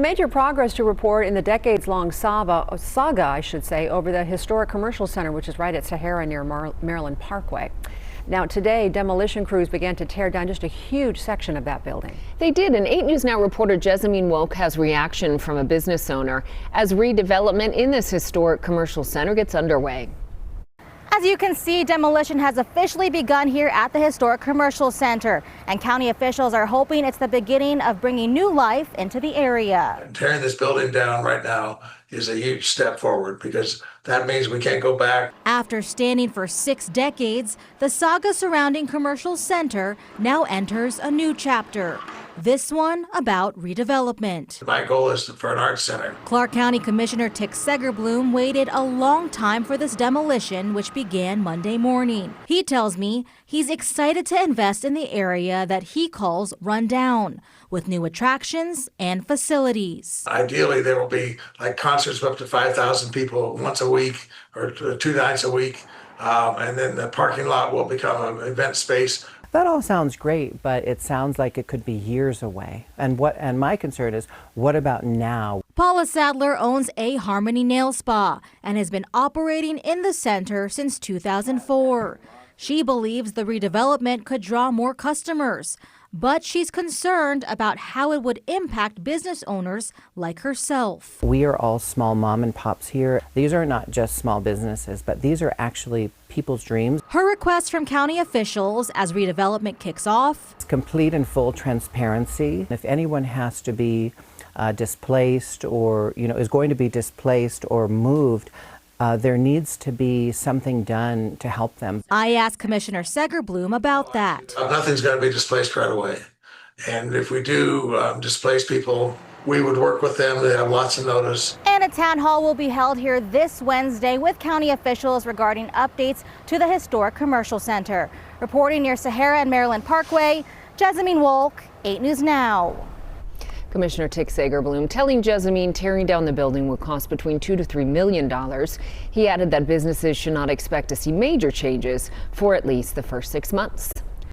Major progress to report in the decades-long saga, over the historic commercial center, which is right at Sahara near Maryland Parkway. Now today, demolition crews began to tear down just a huge section of that building. They did, and 8 News Now reporter Jessamine Wolk has reaction from a business owner as redevelopment in this historic commercial center gets underway. As you can see, demolition has officially begun here at the historic commercial center, and county officials are hoping it's the beginning of bringing new life into the area. Tearing this building down right now is a huge step forward because that means we can't go back. After standing for 6 decades, the saga surrounding commercial center now enters a new chapter. This one about redevelopment. My goal is for an arts center. Clark County Commissioner Tick Segerblum waited a long time for this demolition, which began Monday morning. He tells me he's excited to invest in the area that he calls run down, with new attractions and facilities. Ideally, there will be like concerts of up to 5,000 people once a week or 2 nights a week. And then the parking lot will become an event space. That all sounds great, but it sounds like it could be years away. And my concern is, what about now? Paula Sadler owns A Harmony Nail Spa and has been operating in the center since 2004. She believes the redevelopment could draw more customers, but she's concerned about how it would impact business owners like herself. We are all small mom and pops here. These are not just small businesses, but these are actually people's dreams. Her request from county officials as redevelopment kicks off: it's complete and full transparency. If anyone has to be displaced or is going to be displaced or moved, there needs to be something done to help them. I asked Commissioner Segerblum about that. Nothing's going to be displaced right away. And if we do displace people, we would work with them. They have lots of notice. And a town hall will be held here this Wednesday with county officials regarding updates to the historic commercial center. Reporting near Sahara and Maryland Parkway, Jessamine Wolk, 8 News Now. Commissioner Tick Segerblum telling Jessamine tearing down the building will cost between $2 to $3 million. He added that businesses should not expect to see major changes for at least the first 6 months.